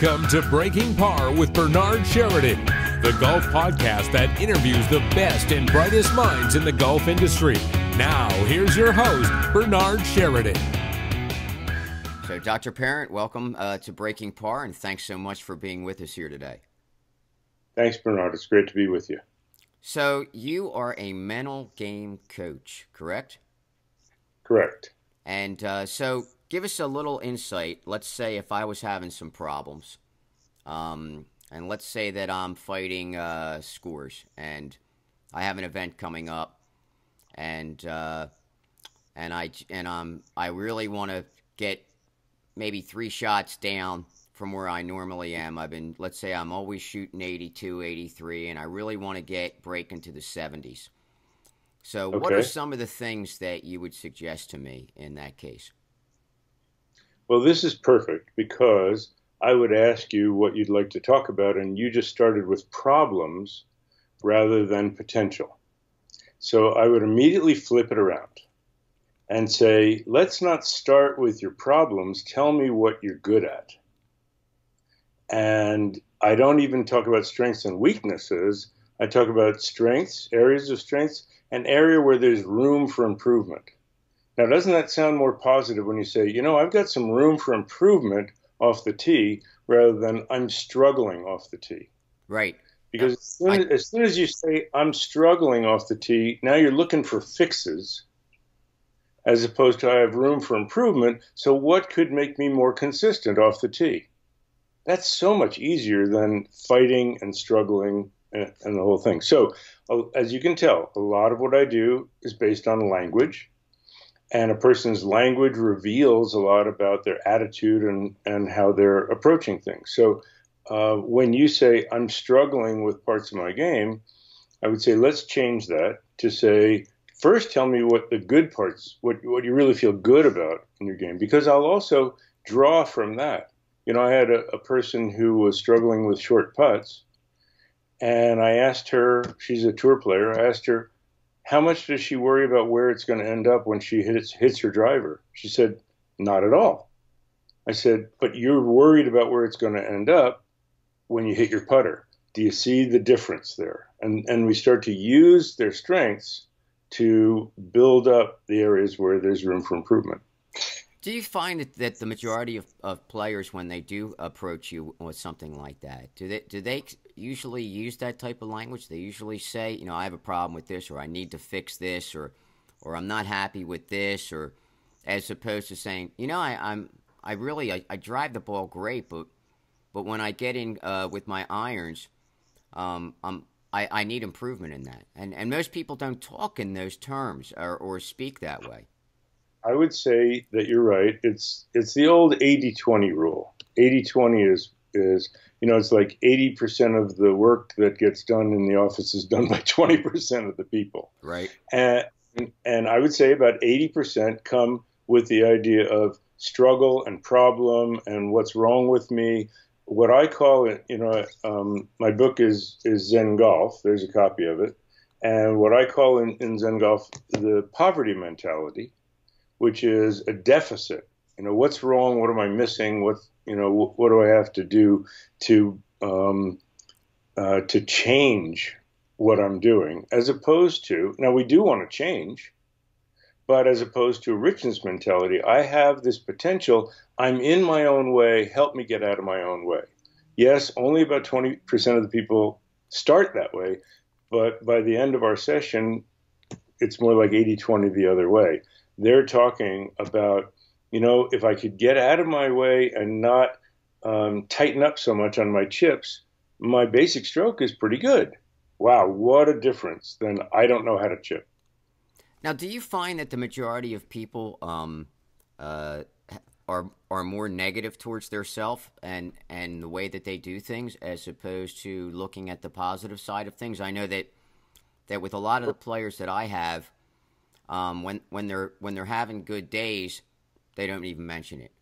Welcome to Breaking Par with Bernard Sheridan, the golf podcast that interviews the best and brightest minds in the golf industry. Now, here's your host, Bernard Sheridan. So, Dr. Parent, welcome to Breaking Par, and thanks so much for being with us here today. Thanks, Bernard. It's great to be with you. So, you are a mental game coach, correct? Correct. And so, give us a little insight. Let's say if I was having some problems, and let's say that I'm fighting scores, and I have an event coming up, and I really want to get maybe 3 shots down from where I normally am. Let's say I'm always shooting 82, 83, and I really want to break into the 70s. So What are some of the things that you would suggest to me in that case? Well, this is perfect because I would ask you what you'd like to talk about, and you just started with problems rather than potential. So I would immediately flip it around and say, let's not start with your problems. Tell me what you're good at. And I don't even talk about strengths and weaknesses. I talk about strengths, areas of strengths, an area where there's room for improvement. Now, doesn't that sound more positive when you say, I've got some room for improvement off the tee rather than I'm struggling off the tee? Right. Because as soon as you say I'm struggling off the tee, now you're looking for fixes as opposed to I have room for improvement. So what could make me more consistent off the tee? That's so much easier than fighting and struggling and the whole thing. So as you can tell, a lot of what I do is based on language. And a person's language reveals a lot about their attitude and how they're approaching things. So when you say, I'm struggling with parts of my game, I would say, let's change that to say, first tell me what the good parts, what you really feel good about in your game, because I'll also draw from that. I had a person who was struggling with short putts, and I asked her, she's a tour player, I asked her, how much does she worry about where it's going to end up when she hits her driver? She said, not at all. I said, but you're worried about where it's going to end up when you hit your putter. Do you see the difference there? And we start to use their strengths to build up the areas where there's room for improvement. Do you find that the majority of players, when they do approach you with something like that, do they usually use that type of language? They usually say, I have a problem with this, or I need to fix this, or I'm not happy with this, or as opposed to saying, I drive the ball great, but when I get in with my irons, I need improvement in that. And most people don't talk in those terms or speak that way. I would say that you're right. It's the old 80-20 rule. 80-20 is it's like 80% of the work that gets done in the office is done by 20% of the people. Right. And I would say about 80% come with the idea of struggle and problem and what's wrong with me. What I call it, my book is Zen Golf. There's a copy of it. And what I call in Zen Golf the poverty mentality, which is a deficit. What's wrong? What am I missing? What do I have to do to change what I'm doing? As opposed to, now we do want to change, but as opposed to a richness mentality, I have this potential. I'm in my own way. Help me get out of my own way. Yes, only about 20% of the people start that way, but by the end of our session, it's more like 80-20 the other way. They're talking about, if I could get out of my way and not tighten up so much on my chips, my basic stroke is pretty good. Wow, what a difference. Then I don't know how to chip. Now, do you find that the majority of people are more negative towards their self and the way that they do things as opposed to looking at the positive side of things? I know that with a lot of the players that I have, when they're having good days, they don't even mention it.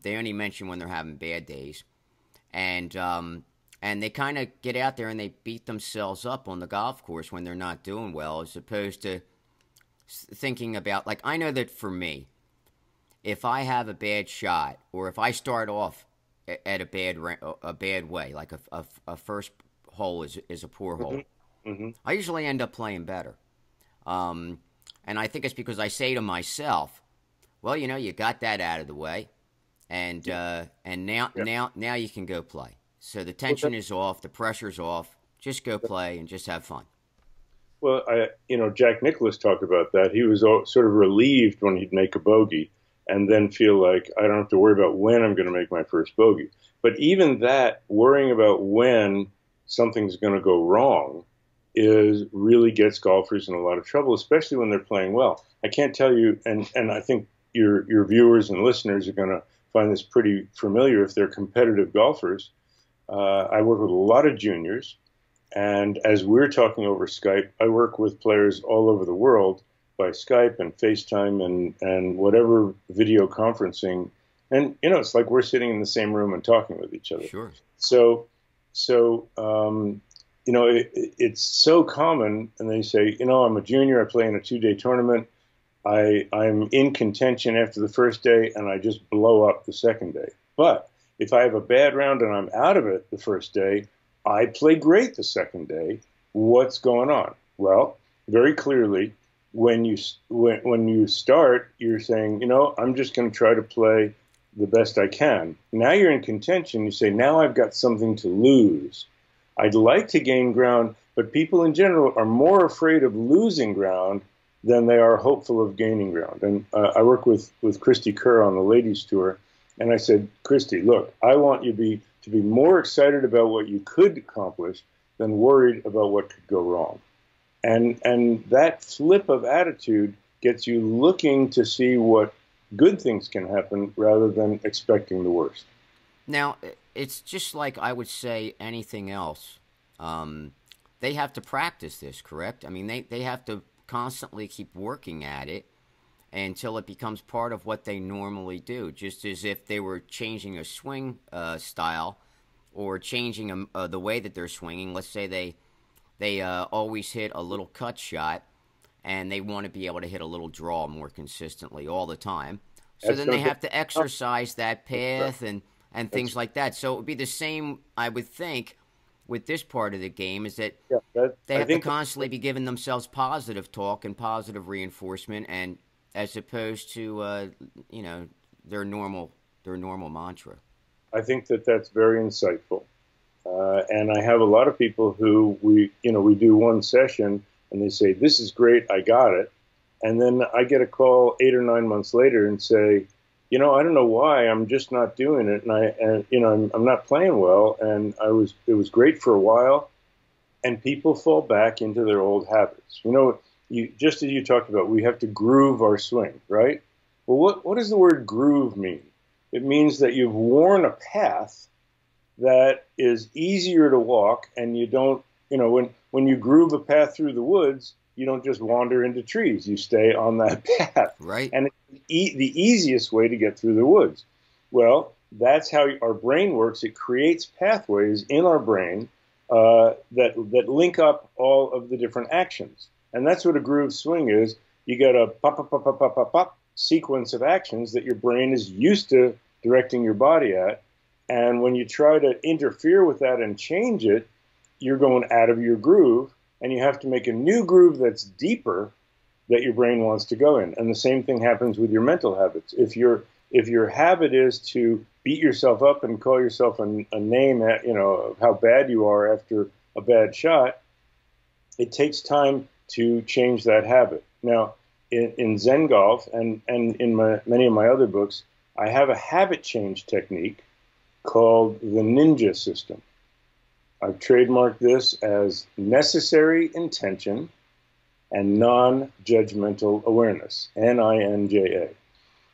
They only mention when they're having bad days, and they kind of get out there and they beat themselves up on the golf course when they're not doing well, as opposed to thinking about, like, I know that for me, if I have a bad shot or if I start off at a bad way, like a first hole is a poor hole. I usually end up playing better. And I think it's because I say to myself, well, you know, you got that out of the way, and now you can go play. So the tension is off, the pressure's off. Just go play and just have fun. Well, Jack Nicklaus talked about that. He was sort of relieved when he'd make a bogey and then feel like I don't have to worry about when I'm going to make my first bogey. But even that, worrying about when something's going to go wrong, really gets golfers in a lot of trouble, especially when they're playing well. I can't tell you, and I think your viewers and listeners are going to find this pretty familiar if they're competitive golfers. I work with a lot of juniors, and as we're talking over Skype, I work with players all over the world by Skype and FaceTime and whatever video conferencing. And, you know, it's like we're sitting in the same room and talking with each other. Sure. So you know, it's so common, and they say, you know, I'm a junior, I play in a 2-day tournament, I'm in contention after the first day, and I just blow up the second day. But if I have a bad round and I'm out of it the first day, I play great the second day. What's going on? Well, very clearly, when you start, you're saying, you know, I'm just going to try to play the best I can. Now you're in contention. You say, now I've got something to lose. I'd like to gain ground, but people in general are more afraid of losing ground than they are hopeful of gaining ground. And I work with Christy Kerr on the ladies tour, and I said, Christy, look, I want you to be more excited about what you could accomplish than worried about what could go wrong. And that flip of attitude gets you looking to see what good things can happen rather than expecting the worst. Now, it's just like I would say anything else. They have to practice this, correct? I mean, they have to constantly keep working at it until it becomes part of what they normally do, just as if they were changing a swing style or changing the way that they're swinging. Let's say they always hit a little cut shot, and they want to be able to hit a little draw more consistently all the time. So then they have to exercise that path and things like that. So it would be the same, I would think, with this part of the game, is that they have to constantly be giving themselves positive talk and positive reinforcement, and as opposed to you know, their normal mantra. I think that's very insightful, and I have a lot of people who we do one session and they say, "This is great, I got it," and then I get a call 8 or 9 months later and say, you know, I don't know why I'm just not doing it, and you know, I'm not playing well, and it was great for a while, and people fall back into their old habits. You know, just as you talked about, we have to groove our swing, right? Well, what does the word groove mean? It means that you've worn a path that is easier to walk, and you don't, you know, when you groove a path through the woods, you don't just wander into trees. You stay on that path. Right. And it's the easiest way to get through the woods. Well, that's how our brain works. It creates pathways in our brain that link up all of the different actions. And that's what a groove swing is. You got a pop, pop, pop, pop, pop, pop, pop sequence of actions that your brain is used to directing your body at. And when you try to interfere with that and change it, you're going out of your groove. And you have to make a new groove that's deeper that your brain wants to go in. And the same thing happens with your mental habits. If your habit is to beat yourself up and call yourself a name, you know, of how bad you are after a bad shot, it takes time to change that habit. Now, in Zen Golf and in many of my other books, I have a habit change technique called the Ninja System. I've trademarked this as necessary intention and non-judgmental awareness, NINJA.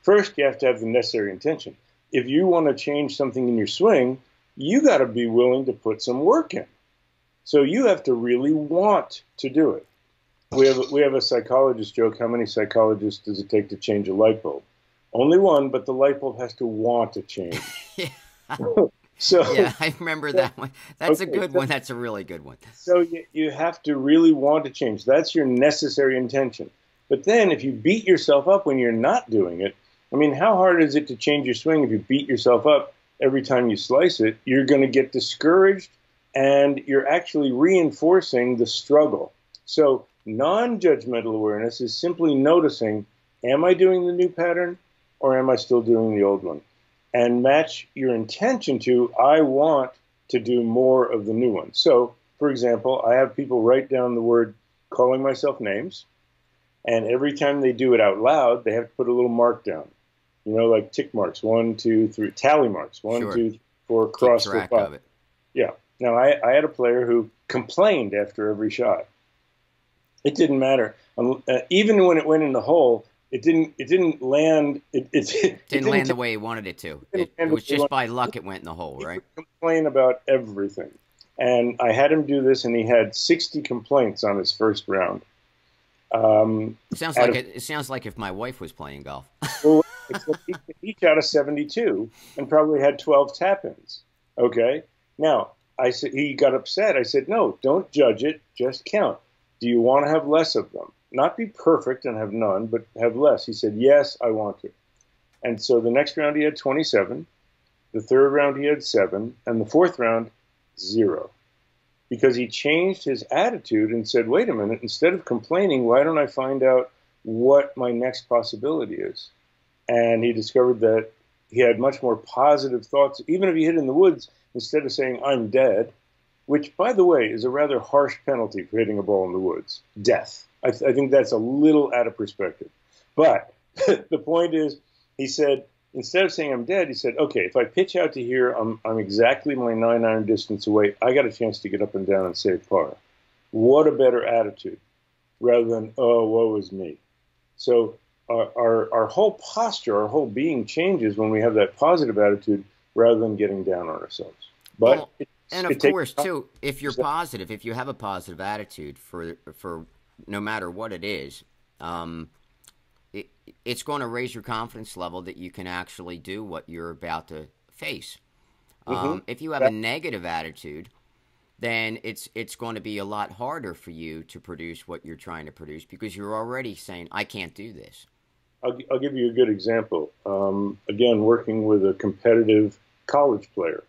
First, you have to have the necessary intention. If you want to change something in your swing, you got to be willing to put some work in. So you have to really want to do it. We have a psychologist joke. How many psychologists does it take to change a light bulb? Only one, but the light bulb has to want to change. So, yeah, I remember that one. That's a good one. That's a really good one. So you have to really want to change. That's your necessary intention. But then if you beat yourself up when you're not doing it, I mean, how hard is it to change your swing if you beat yourself up every time you slice it, you're going to get discouraged, and you're actually reinforcing the struggle. So non-judgmental awareness is simply noticing, am I doing the new pattern or am I still doing the old one? And match your intention to, I want to do more of the new one. So, for example, I have people write down the word calling myself names, and every time they do it out loud, they have to put a little mark down. You know, like tick marks, 1, 2, 3, tally marks, 1, Sure. 2, 3, 4, cross Keep for track 5. of it. Yeah. Now, I had a player who complained after every shot. It didn't matter. Even when it went in the hole, it didn't land. It Didn't land the way he wanted it to. It was just by luck it went in the hole, right? He would complain about everything. And I had him do this, and he had 60 complaints on his first round. It sounds like if my wife was playing golf. Well, each out of 72, and probably had 12 tap-ins. Okay? Now, he got upset. I said, no, don't judge it, just count. Do you want to have less of them? Not be perfect and have none, but have less. He said, yes, I want to. And so the next round he had 27, the third round he had 7, and the fourth round, 0. Because he changed his attitude and said, wait a minute, instead of complaining, why don't I find out what my next possibility is? And he discovered that he had much more positive thoughts. Even if he hit in the woods, instead of saying, I'm dead, which, by the way, is a rather harsh penalty for hitting a ball in the woods, death. I think that's a little out of perspective. But the point is, he said, instead of saying I'm dead, he said, okay, if I pitch out to here, I'm exactly my 9-iron distance away. I got a chance to get up and down and save par. What a better attitude, rather than, oh, woe is me. So our whole posture, our whole being changes when we have that positive attitude rather than getting down on ourselves. But well, and of course, too, if you're positive, if you have a positive attitude for no matter what it is, it's going to raise your confidence level that you can actually do what you're about to face. If you have a negative attitude, then it's going to be a lot harder for you to produce what you're trying to produce because you're already saying, I can't do this. I'll give you a good example. Again, working with a competitive college player.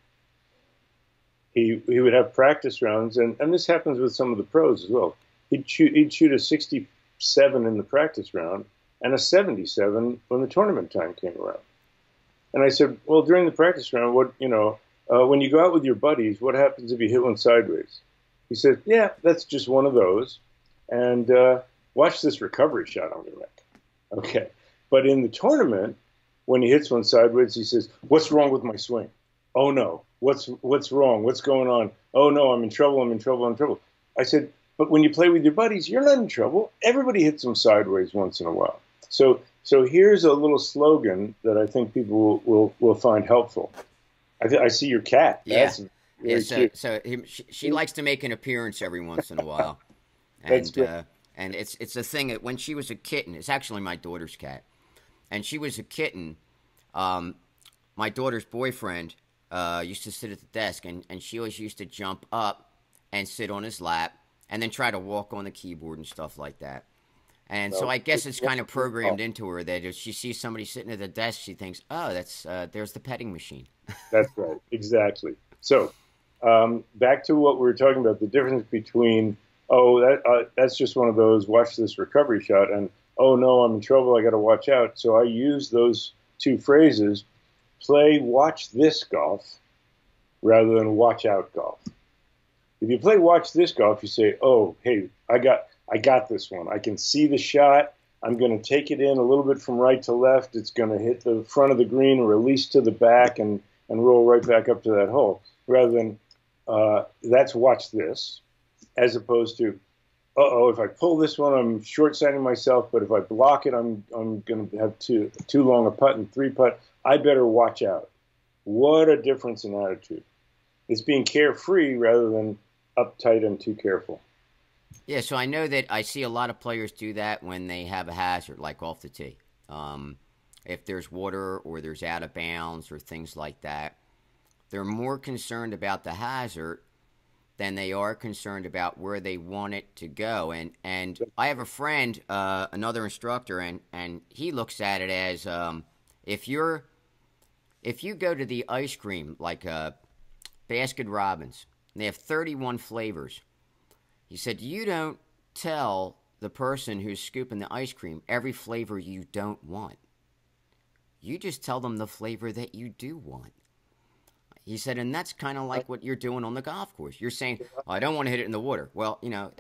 He would have practice rounds, and this happens with some of the pros as well. He'd shoot a 67 in the practice round and a 77 when the tournament time came around. And I said, well, during the practice round, when you go out with your buddies, what happens if you hit one sideways? He said, yeah, that's just one of those. And watch this recovery shot I'm going to make. Okay. But in the tournament, when he hits one sideways, he says, what's wrong with my swing? Oh, no. What's wrong? What's going on? Oh, no, I'm in trouble. I said, but when you play with your buddies, you're not in trouble. Everybody hits them sideways once in a while. So here's a little slogan that I think people will find helpful. I see your cat. Yeah. That's cute. She likes to make an appearance every once in a while. That's great. And it's a thing that when she was a kitten, it's actually my daughter's cat. And she was a kitten. My daughter's boyfriend used to sit at the desk, and she always used to jump up and sit on his lap and then try to walk on the keyboard and stuff like that. And so I guess it's kind of programmed into her that if she sees somebody sitting at the desk, she thinks, oh, there's the petting machine. That's right. Exactly. So back to what we were talking about, the difference between, that's just one of those, watch this recovery shot, and, oh, no, I'm in trouble, I got to watch out. So I use those two phrases, play watch this golf rather than watch out golf. If you play watch this golf, you say, oh, hey, I got this one. I can see the shot. I'm going to take it in a little bit from right to left. It's going to hit the front of the green, release to the back, and roll right back up to that hole. Rather than that's watch this, as opposed to, if I pull this one, I'm short-sighting myself. But if I block it, I'm going to have too long a putt and 3-putt. I better watch out. What a difference in attitude. It's being carefree rather than uptight and too careful. Yeah, so I know that I see a lot of players do that when they have a hazard, like off the tee. If there's water or there's out of bounds or things like that, they're more concerned about the hazard than they are concerned about where they want it to go. And I have a friend, another instructor, and he looks at it as if you're if you go to the ice cream, like Baskin Robbins, and they have 31 flavors, he said you don't tell the person who's scooping the ice cream every flavor you don't want. You just tell them the flavor that you do want. He said, and that's kind of like what you're doing on the golf course. You're saying, oh, I don't want to hit it in the water. Well, you know,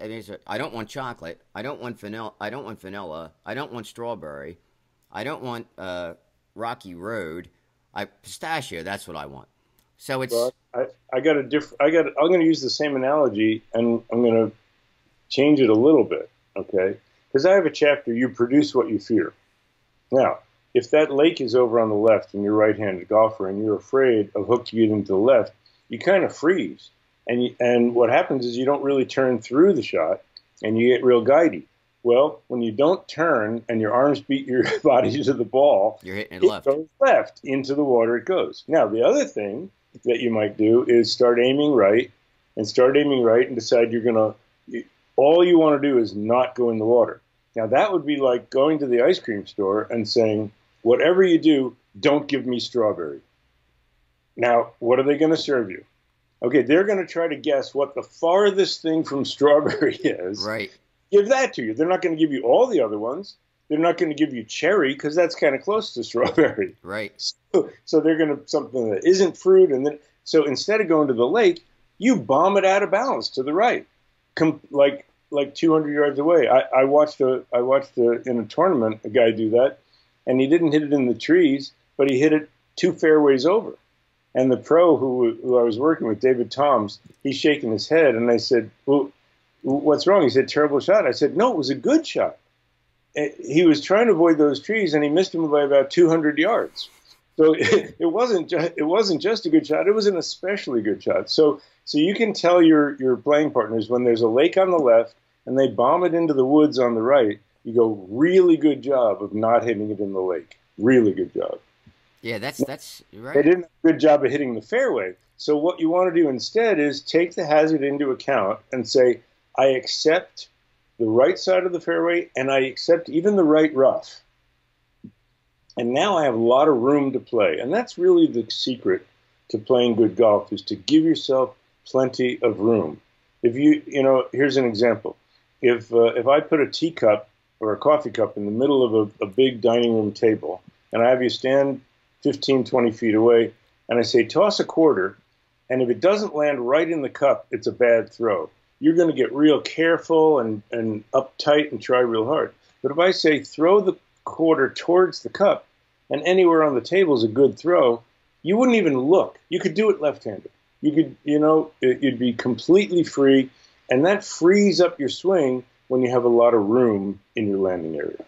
I don't want chocolate. I don't want vanilla. I don't want vanilla. I don't want strawberry. I don't want Rocky Road. Pistachio. That's what I want. So it's. Well, I'm going to use the same analogy, and I'm going to change it a little bit, okay? Because I have a chapter. You produce what you fear. Now, if that lake is over on the left and you're a right-handed golfer and you're afraid of hook to get into the left, you kind of freeze. And what happens is you don't really turn through the shot and you get real guidey. Well, when you don't turn and your arms beat your body to the ball, you're hitting it left. Goes left. Into the water it goes. Now, the other thing that you might do is start aiming right and decide you're going to – all you want to do is not go in the water. Now, that would be like going to the ice cream store and saying, whatever you do, don't give me strawberry. Now, what are they going to serve you? Okay, they're going to try to guess what the farthest thing from strawberry is. Right. Give that to you. They're not going to give you all the other ones. They're not going to give you cherry because that's kind of close to strawberry. Right. So they're going to something that isn't fruit, and then so instead of going to the lake, you bomb it out of bounds to the right, like 200 yards away. I watched in a tournament a guy do that, and he didn't hit it in the trees, but he hit it 2 fairways over. And the pro who I was working with, David Toms, he's shaking his head, and I said, "Well, what's wrong?" He said, "Terrible shot." I said, "No, it was a good shot." He was trying to avoid those trees, and he missed them by about 200 yards. So it wasn't just a good shot; it was an especially good shot. So you can tell your playing partners when there's a lake on the left and they bomb it into the woods on the right, you go, really good job of not hitting it in the lake. Really good job. Yeah, that's right. They didn't have a good job of hitting the fairway. So what you want to do instead is take the hazard into account and say, I accept the right side of the fairway and I accept even the right rough. And now I have a lot of room to play. And that's really the secret to playing good golf, is to give yourself plenty of room. If here's an example. If I put a teacup or a coffee cup in the middle of a big dining room table, and I have you stand 15, 20 feet away, and I say, toss a quarter, and if it doesn't land right in the cup, it's a bad throw. You're going to get real careful and uptight and try real hard. But if I say, throw the quarter towards the cup, and anywhere on the table is a good throw, you wouldn't even look. You could do it left-handed. You could, you'd be completely free, and that frees up your swing when you have a lot of room in your landing area.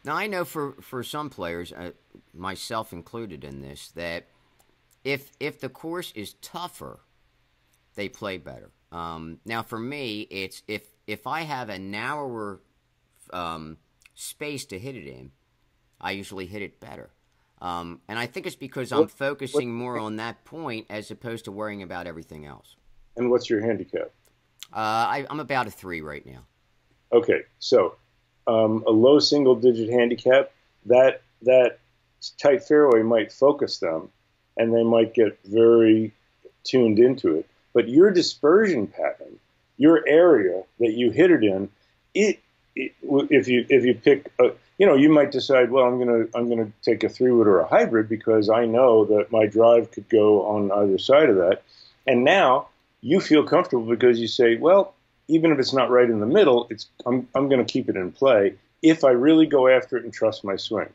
Now, I know for some players, myself included in this, that if the course is tougher, they play better. Now, for me, it's if I have a narrower space to hit it in, I usually hit it better. And I think it's because I'm focusing more on that point as opposed to worrying about everything else. And what's your handicap? I'm about a 3 right now. Okay, so a low single-digit handicap, that tight fairway might focus them, and they might get very tuned into it. But your dispersion pattern, your area that you hit it in, if you pick, you might decide, well, I'm gonna take a 3-wood or a hybrid because I know that my drive could go on either side of that, and now you feel comfortable because you say, well, even if it's not right in the middle, I'm going to keep it in play if I really go after it and trust my swing.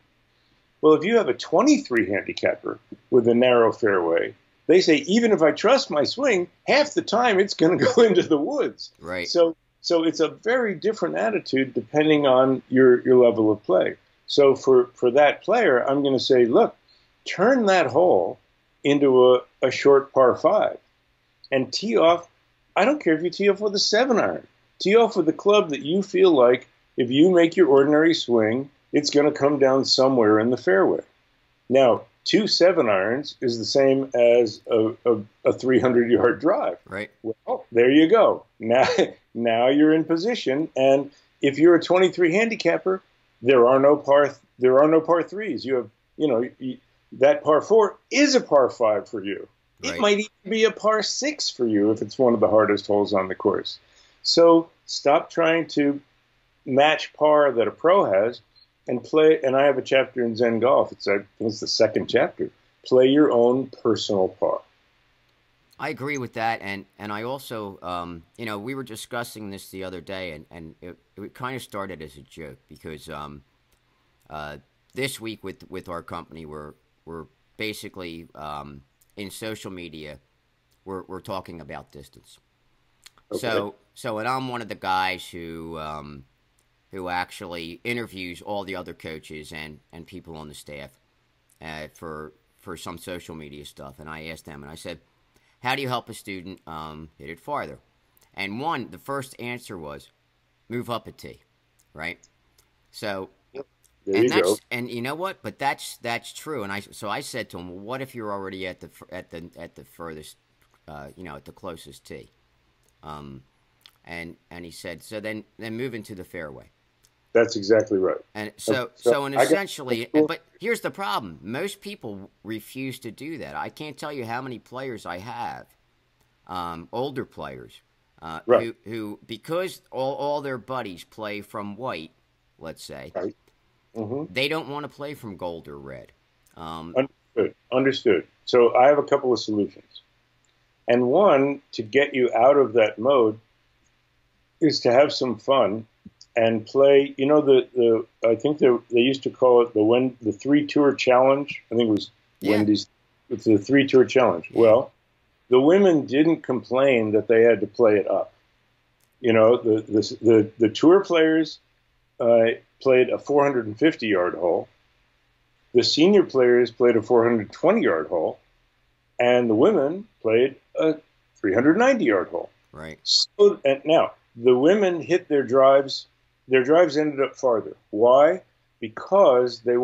Well, if you have a 23 handicapper with a narrow fairway, they say, even if I trust my swing, half the time it's going to go into the woods. Right. So it's a very different attitude depending on your level of play. So for that player, I'm going to say, look, turn that hole into a short par 5 and tee off. I don't care if you tee off with a 7-iron. Tee off with a club that you feel like if you make your ordinary swing, it's going to come down somewhere in the fairway. Now, 2 7-irons is the same as a 300-yard drive. Right. Well, there you go. Now you're in position, and if you're a 23 handicapper, there are no par 3s. You have, that par 4 is a par 5 for you. Right. It might even be a par 6 for you if it's one of the hardest holes on the course. So stop trying to match par that a pro has and play. And I have a chapter in Zen Golf. It's the second chapter. Play your own personal par. I agree with that, and I also, we were discussing this the other day, and it kind of started as a joke because this week with our company, we're basically in social media, we're talking about distance. Okay. So, and I'm one of the guys who actually interviews all the other coaches and people on the staff for some social media stuff, and I asked them, and I said, how do you help a student hit it farther? And the first answer was, move up a tee, right? So, and you know what? But that's true. And I said to him, well, what if you're already at the furthest, at the closest tee? And he said, so then move into the fairway. That's exactly right. And so essentially, but here's the problem. Most people refuse to do that. I can't tell you how many players I have, older players, right. who because all their buddies play from white, let's say, right. Mm-hmm. They don't want to play from gold or red. Understood. So I have a couple of solutions. And one, to get you out of that mode, is to have some fun and play. You know, I think they used to call it the 3-tour challenge. I think it was Wendy's. It's the 3-tour challenge. Well, the women didn't complain that they had to play it up. You know, the tour players played a 450-yard hole. The senior players played a 420-yard hole, and the women played a 390-yard hole. Right. So, and now the women hit their drives. Their drives ended up farther. Why? Because they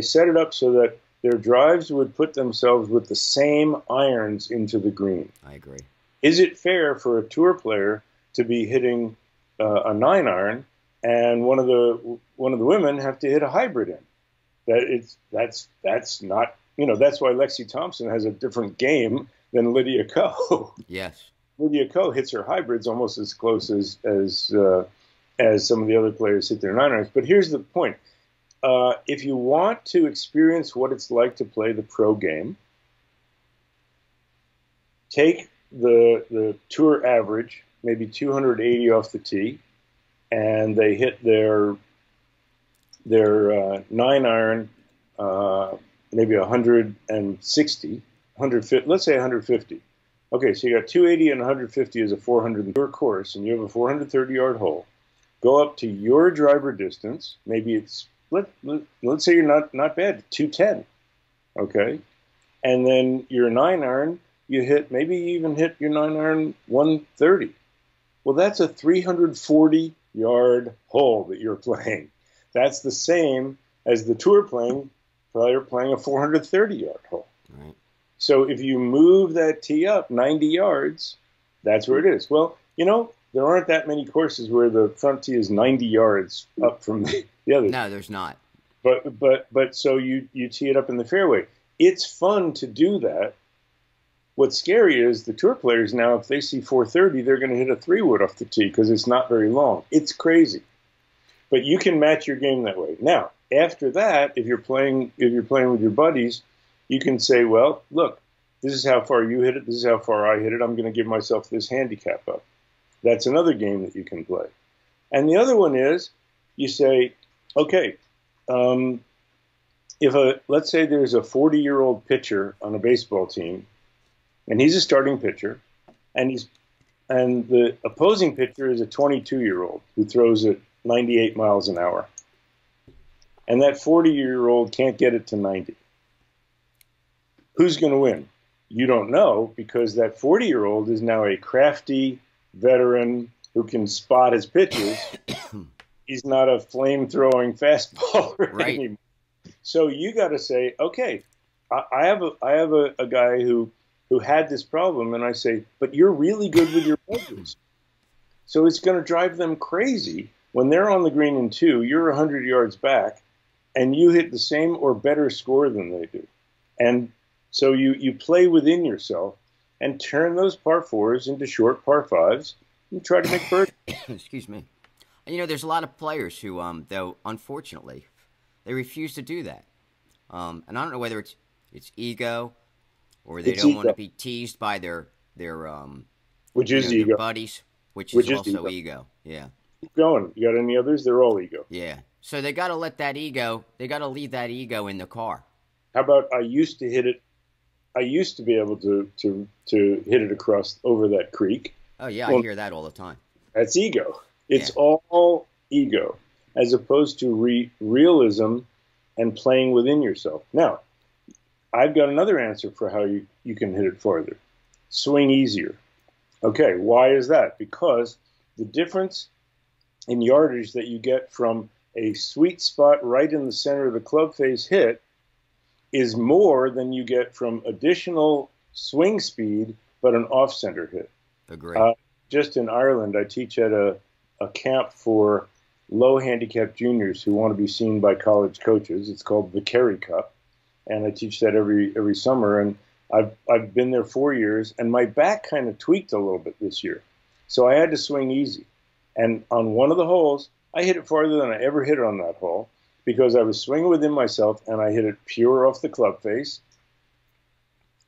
set it up so that their drives would put themselves with the same irons into the green. I agree. Is it fair for a tour player to be hitting a 9-iron, and one of the women have to hit a hybrid in? That's not, that's why Lexi Thompson has a different game than Lydia Ko. Yes. Lydia Ko hits her hybrids almost as close as some of the other players hit their 9-irons. But here's the point. If you want to experience what it's like to play the pro game, take the tour average, maybe 280 off the tee, and they hit their 9-iron, maybe 160, 150, let's say 150. Okay, so you got 280 and 150 is a 400 tour course, and you have a 430-yard hole. Go up to your driver distance. Maybe it's let's say you're not bad, 210. Okay, and then your 9-iron, you maybe you even hit your 9-iron 130. Well, that's a 340-yard hole that you're playing. That's the same as the tour player playing a 430-yard hole. Right. So if you move that tee up 90 yards, that's where it is. Well, there aren't that many courses where the front tee is 90 yards up from the other. No, there's not. But so you tee it up in the fairway. It's fun to do that. What's scary is the tour players now, if they see 430, they're going to hit a 3-wood off the tee because it's not very long. It's crazy. But you can match your game that way. Now, after that, if you're playing with your buddies, you can say, well, look, this is how far you hit it. This is how far I hit it. I'm going to give myself this handicap up. That's another game that you can play. And the other one is you say, okay, let's say there's a 40-year-old pitcher on a baseball team, and he's a starting pitcher, and the opposing pitcher is a 22-year-old who throws it 98 miles an hour. And that 40-year-old can't get it to 90. Who's going to win? You don't know, because that 40-year-old is now a crafty veteran who can spot his pitches. He's not a flame-throwing fastballer anymore. So you got to say, okay, I have a guy who had this problem, and I say, but you're really good with your wedges. So it's going to drive them crazy when they're on the green in 2, you're 100 yards back, and you hit the same or better score than they do. And so you play within yourself and turn those par fours into short par fives and try to make birdies. Excuse me. And, you know, there's a lot of players who, though, unfortunately, they refuse to do that. And I don't know whether it's ego or they don't want to be teased by their which is ego, their buddies, which is also ego. Yeah. Keep going. You got any others? They're all ego. Yeah. So they got to let that ego. They got to leave that ego in the car. How about I used to hit it? I used to be able to hit it across over that creek. Oh yeah, I hear that all the time. That's ego. It's all ego, as opposed to realism and playing within yourself. Now, I've got another answer for how you can hit it farther. Swing easier. Okay, why is that? Because the difference in yardage that you get from a sweet spot right in the center of the club face hit is more than you get from additional swing speed, but an off-center hit. Agreed. Just in Ireland, I teach at a camp for low handicap juniors who want to be seen by college coaches. It's called the Kerry Cup, and I teach that every summer. And I've been there 4 years, and my back kind of tweaked a little bit this year, so I had to swing easy. And on one of the holes, I hit it farther than I ever hit it on that hole because I was swinging within myself, and I hit it pure off the club face,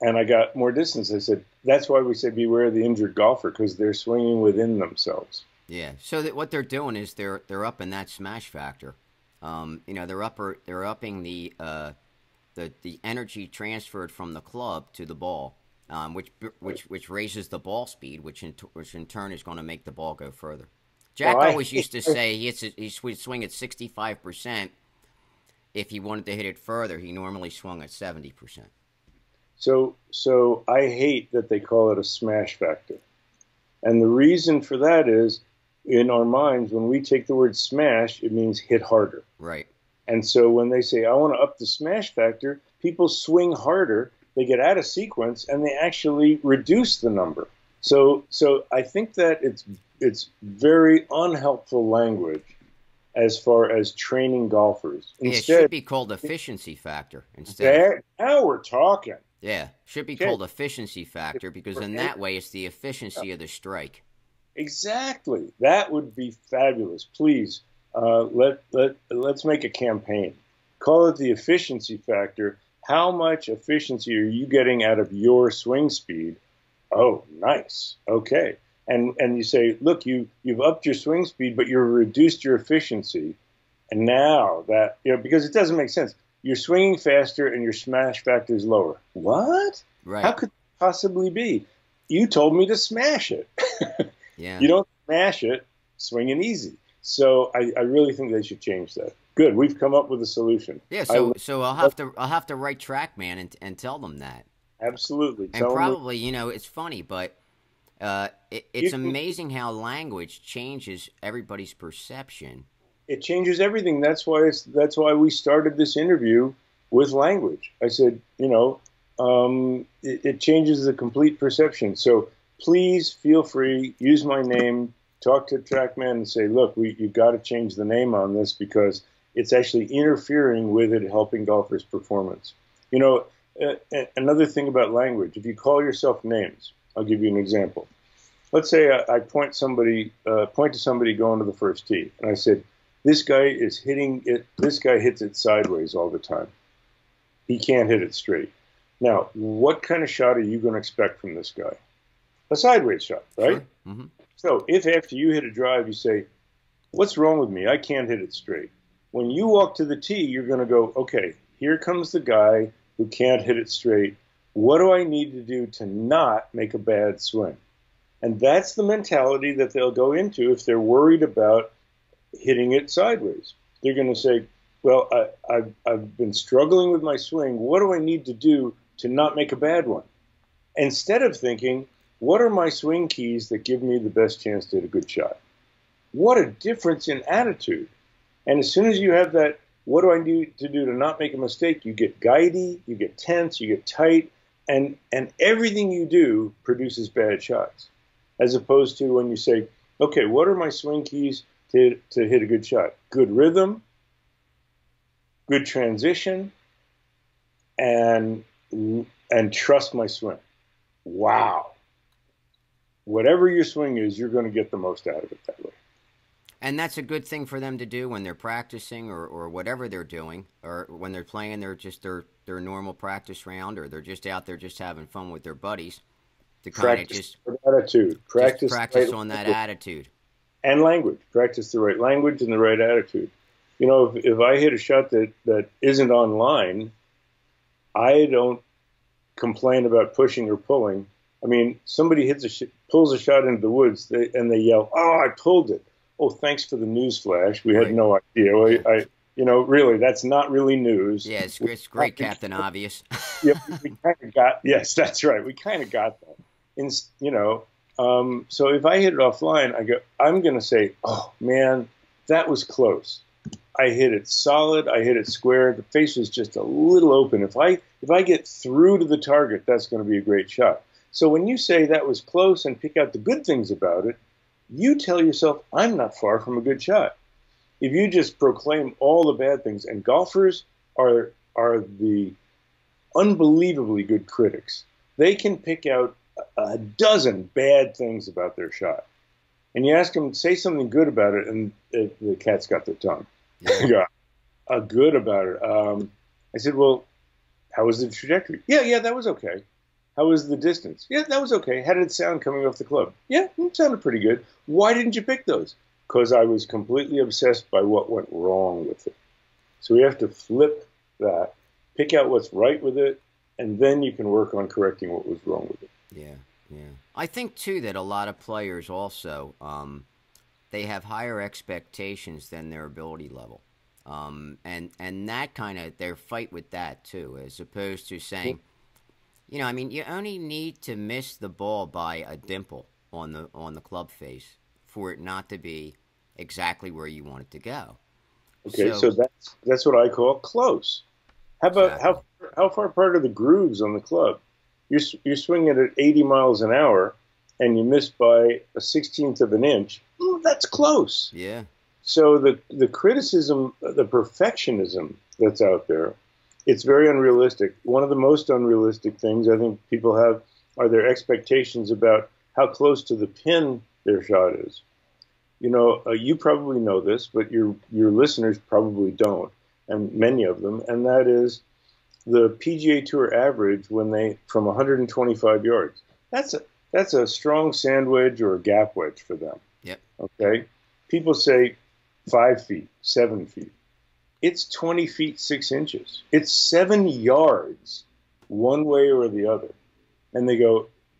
and I got more distance. I said, that's why we say beware the injured golfer, because they're swinging within themselves. Yeah. So what they're doing is they're upping that smash factor. They're upping the energy transferred from the club to the ball, which raises the ball speed, which in turn is going to make the ball go further. Jack always used to say he would swing at 65%. If he wanted to hit it further, he normally swung at 70%. So I hate that they call it a smash factor. And the reason for that is, in our minds, when we take the word smash, it means hit harder. Right. And so when they say, I want to up the smash factor, people swing harder, they get out of sequence, and they actually reduce the number. So I think that it's very unhelpful language as far as training golfers. Instead, it should be called efficiency factor instead. Now we're talking. Yeah, should be called efficiency factor because in that way it's the efficiency of the strike. Exactly. That would be fabulous. Please, let's make a campaign. Call it the efficiency factor. How much efficiency are you getting out of your swing speed? Oh, nice. Okay. And you say, look, you've upped your swing speed, but you've reduced your efficiency. And now that, because it doesn't make sense. You're swinging faster and your smash factor is lower. What? Right. How could it possibly be? You told me to smash it. Yeah. You don't smash it, swinging easy. So I really think they should change that. Good. We've come up with a solution. Yeah. So I'll have to write TrackMan and tell them that. Absolutely. And probably, it's funny, but it's amazing how language changes everybody's perception. It changes everything. That's why we started this interview with language. I said, it changes the complete perception. So please feel free, use my name, talk to TrackMan and say, look, you've got to change the name on this because it's actually interfering with it helping golfers' performance. Another thing about language, if you call yourself names, I'll give you an example. Let's say I point to somebody going to the first tee, and I said, this guy is hitting it. This guy hits it sideways all the time. He can't hit it straight. Now, what kind of shot are you going to expect from this guy? A sideways shot, right? Sure. Mm-hmm. So if after you hit a drive, you say, what's wrong with me? I can't hit it straight. When you walk to the tee, you're going to go, okay, here comes the guy who can't hit it straight. What do I need to do to not make a bad swing? And that's the mentality that they'll go into if they're worried about hitting it sideways. They're going to say, well, I've been struggling with my swing. What do I need to do to not make a bad one? Instead of thinking, what are my swing keys that give me the best chance to hit a good shot? What a difference in attitude. And as soon as you have that, what do I need to do to not make a mistake? You get guidey, you get tense, you get tight, and everything you do produces bad shots. As opposed to when you say, okay, what are my swing keys to hit a good shot? Good rhythm, good transition, and and trust my swing. Wow. Whatever your swing is, you're going to get the most out of it that way. And that's a good thing for them to do when they're practicing or whatever they're doing, or when they're playing their normal practice round, or they're just out there just having fun with their buddies. To kind of just attitude. Practice on that attitude. And language. Practice the right language and the right attitude. You know, if I hit a shot that isn't online, I don't complain about pushing or pulling. I mean, somebody pulls a shot into the woods, and they yell, "Oh, I pulled it." Oh, thanks for the news flash. We had no idea. Really, that's not really news. Yeah, it's great, Captain Obvious. Yeah, we kind of got. Yes, that's right. We kind of got that. So if I hit it offline, I'm going to say, "Oh man, that was close. I hit it solid. I hit it square. The face was just a little open. If I get through to the target, that's going to be a great shot." So when you say that was close and pick out the good things about it, you tell yourself, I'm not far from a good shot. If you just proclaim all the bad things, and golfers are the unbelievably good critics. They can pick out a dozen bad things about their shot. And you ask them, say something good about it, and the cat's got their tongue. Yeah. Good about it. I said, well, how was the trajectory? Yeah, that was okay. How was the distance? Yeah, that was okay. How did it sound coming off the club? Yeah, it sounded pretty good. Why didn't you pick those? Because I was completely obsessed by what went wrong with it. So we have to flip that, pick out what's right with it, and then you can work on correcting what was wrong with it. Yeah. I think, too, that a lot of players also, they have higher expectations than their ability level. And that kind of, their fight with that, too, as opposed to saying, you know, I mean, you only need to miss the ball by a dimple on the club face for it not to be exactly where you want it to go. Okay, so that's what I call close. How about how far apart are the grooves on the club? You're swinging at 80 miles an hour, and you miss by a 16th of an inch. Well, that's close. Yeah. So the criticism, the perfectionism that's out there, it's very unrealistic. One of the most unrealistic things I think people have are their expectations about how close to the pin their shot is. You know, you probably know this, but your listeners probably don't, and many of them, and that is the PGA Tour average from 125 yards. That's a strong sand wedge or a gap wedge for them. Yep. Okay? People say 5 feet, 7 feet. It's 20 feet, 6 inches. It's 7 yards one way or the other. And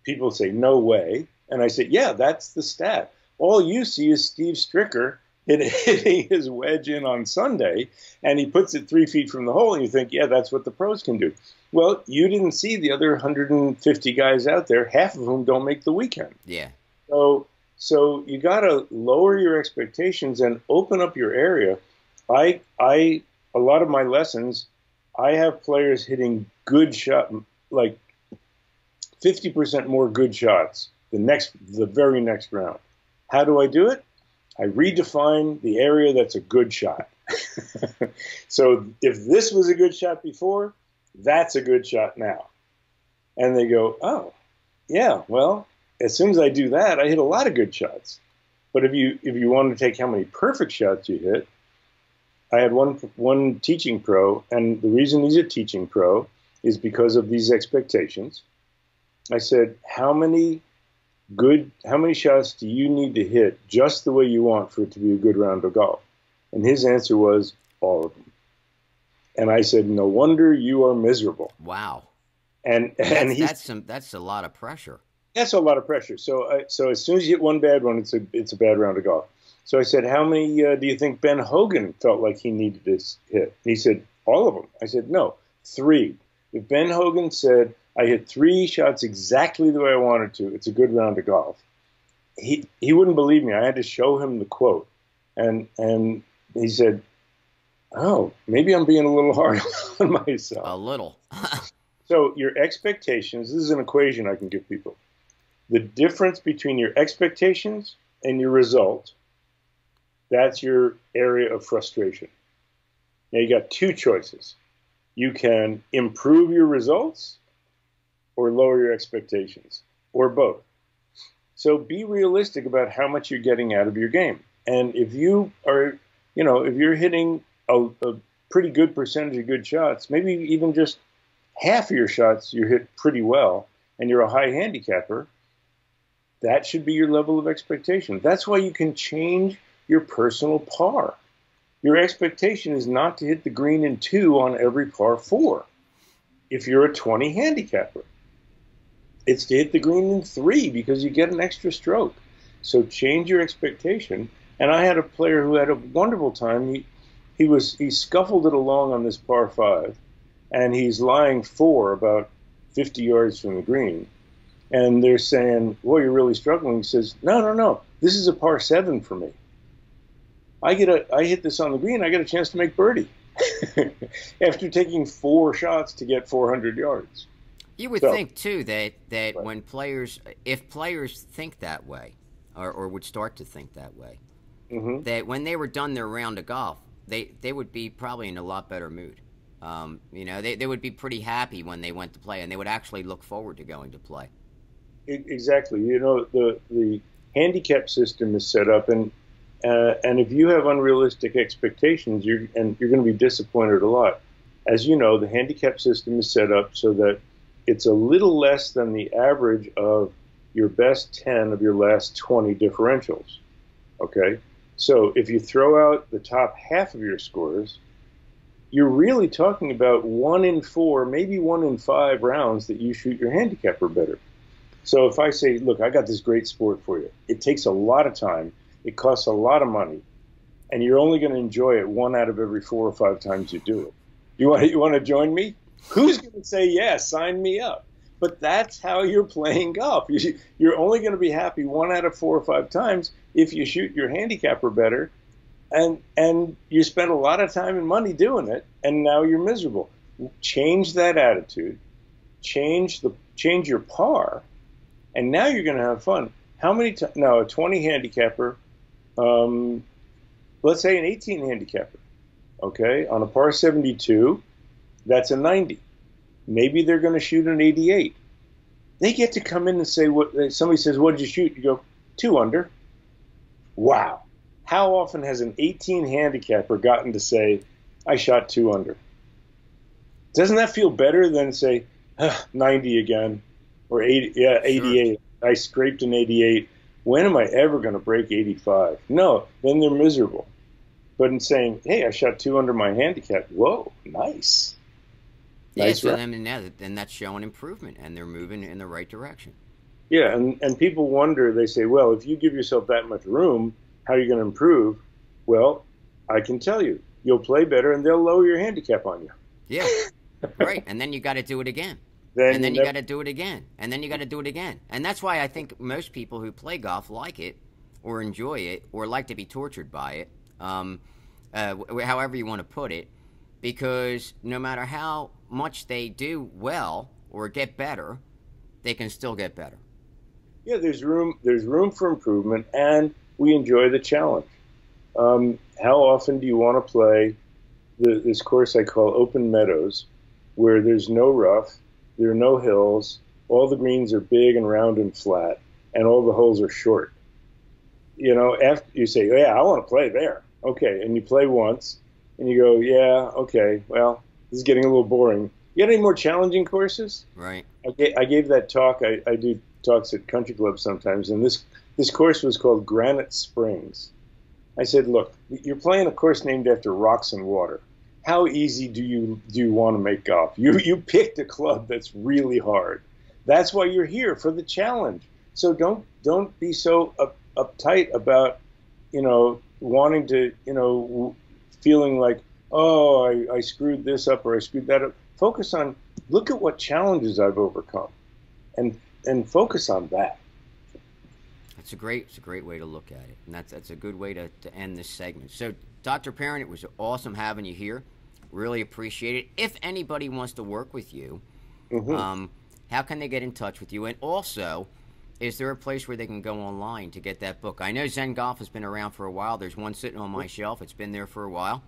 people say, no way. And I say, yeah, that's the stat. All you see is Steve Stricker hitting his wedge in on Sunday, and he puts it 3 feet from the hole, and you think, yeah, that's what the pros can do. Well, you didn't see the other 150 guys out there, half of whom don't make the weekend. Yeah. So you got to lower your expectations and open up your area. A lot of my lessons, I have players hitting good shot, like 50% more good shots the very next round. How do I do it? I redefine the area that's a good shot. So if this was a good shot before, that's a good shot now. And they go, oh, yeah, well, as soon as I do that, I hit a lot of good shots. But if you want to take how many perfect shots you hit, I had one teaching pro, and the reason he's a teaching pro is because of these expectations. I said, how many shots do you need to hit just the way you want for it to be a good round of golf? And his answer was, all of them. And I said, no wonder you are miserable. Wow. And that's a lot of pressure. That's a lot of pressure. So as soon as you hit one bad one, it's a bad round of golf. So I said, how many do you think Ben Hogan felt like he needed to hit? He said, all of them. I said, no, 3. If Ben Hogan said, I hit 3 shots exactly the way I wanted to, it's a good round of golf, he wouldn't believe me. I had to show him the quote. And he said, oh, maybe I'm being a little hard on myself. A little. So your expectations, this is an equation I can give people. The difference between your expectations and your result, that's your area of frustration. Now you got 2 choices. You can improve your results or lower your expectations, or both. So be realistic about how much you're getting out of your game. And if you are, if you're hitting a pretty good percentage of good shots, maybe even just half of your shots you hit pretty well, and you're a high handicapper, that should be your level of expectation. That's why you can change your personal par. Your expectation is not to hit the green in 2 on every par 4. If you're a 20 handicapper, it's to hit the green in 3 because you get an extra stroke. So change your expectation. And I had a player who had a wonderful time. He scuffled it along on this par 5, and he's lying 4 about 50 yards from the green. And they're saying, "Well, you're really struggling." He says, No. This is a par 7 for me. I hit this on the green. I get a chance to make birdie after taking 4 shots to get 400 yards. You would think too that Right. when if players think that way, or would start to think that way, Mm-hmm. that when they were done their round of golf, they would be probably in a lot better mood. They would be pretty happy when they went to play, and they would actually look forward to going to play. Exactly. The handicap system is set up, and if you have unrealistic expectations, you're going to be disappointed a lot. As you know, the handicap system is set up so that it's a little less than the average of your best 10 of your last 20 differentials. Okay? So if you throw out the top half of your scores, you're really talking about 1 in 4, maybe 1 in 5 rounds that you shoot your handicapper better. So if I say, look, I got this great sport for you. It takes a lot of time. It costs a lot of money. And you're only going to enjoy it 1 out of every 4 or 5 times you do it. You want to join me? Who's going to say, yeah, sign me up? But that's how you're playing golf. You're only going to be happy 1 out of 4 or 5 times if you shoot your handicapper better. And you spent a lot of time and money doing it, and now you're miserable. Change that attitude. Change your par. And now you're going to have fun. How many times? Now, a 20 handicapper, let's say an 18 handicapper, okay, on a par 72, that's a 90. Maybe they're going to shoot an 88. They get to come in and say, somebody says, what did you shoot? You go, 2 under. Wow. How often has an 18 handicapper gotten to say, I shot 2 under? Doesn't that feel better than say, 90 again? Or 80, yeah, 88. Sure. I scraped an 88. When am I ever going to break 85? No, then they're miserable. But in saying, hey, I shot 2 under my handicap, whoa, nice. Yeah, nice, so right? then that's showing improvement, and they're moving in the right direction. Yeah, and people wonder, they say, well, if you give yourself that much room, how are you going to improve? Well, I can tell you, you'll play better, and they'll lower your handicap on you. Yeah, right, and then you got to do it again. And then you got to do it again. And then you got to do it again. And that's why I think most people who play golf like it or enjoy it or like to be tortured by it, however you want to put it, because no matter how much they do well or get better, they can still get better. Yeah, there's room for improvement, and we enjoy the challenge. How often do you want to play this course I call Open Meadows, where there's no rough, there are no hills, all the greens are big and round and flat, and all the holes are short. After you say, oh, yeah, I want to play there. Okay, and you play once, and you go, yeah, okay, well, this is getting a little boring. You got any more challenging courses? Right. I gave that talk. I do talks at country clubs sometimes, and this course was called Granite Springs. I said, look, you're playing a course named after rocks and water. How easy do you want to make golf? You picked a club that's really hard. That's why you're here, for the challenge. So don't be so uptight about wanting to feeling like, oh, I screwed this up or I screwed that up. Focus on, look at what challenges I've overcome, and focus on that. It's a great way to look at it, and that's a good way to end this segment. So, Dr. Parent, it was awesome having you here. Really appreciate it. If anybody wants to work with you, how can they get in touch with you? And also, is there a place where they can go online to get that book? I know Zen Golf has been around for a while. There's one sitting on my shelf. It's been there for a while.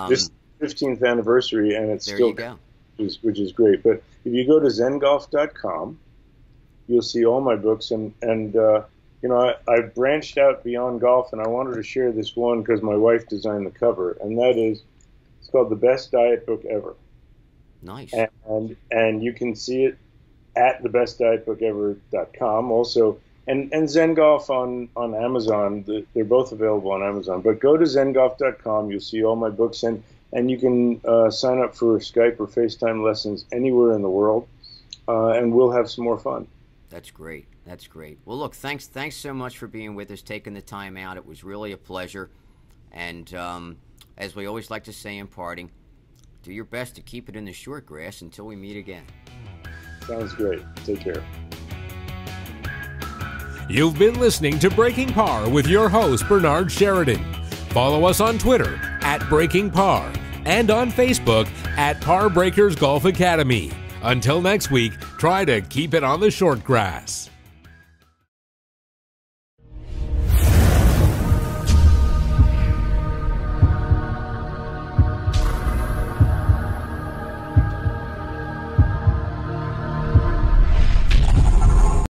This 15th anniversary, and it's there still. You go. which is great. But if you go to zengolf.com, you'll see all my books. And I branched out beyond golf, and I wanted to share this one because my wife designed the cover, and that is, it's called The Best Diet Book Ever. Nice. And you can see it at thebestdietbookever.com also. And Zen Golf on Amazon. They're both available on Amazon. But go to zengolf.com. You'll see all my books. And you can sign up for Skype or FaceTime lessons anywhere in the world. And we'll have some more fun. That's great. That's great. Well, look, thanks so much for being with us, taking the time out. It was really a pleasure. And as we always like to say in parting, do your best to keep it in the short grass until we meet again. Sounds great. Take care. You've been listening to Breaking Par with your host, Bernard Sheridan. Follow us on Twitter @BreakingPar and on Facebook @Par Breakers Golf Academy. Until next week, try to keep it on the short grass.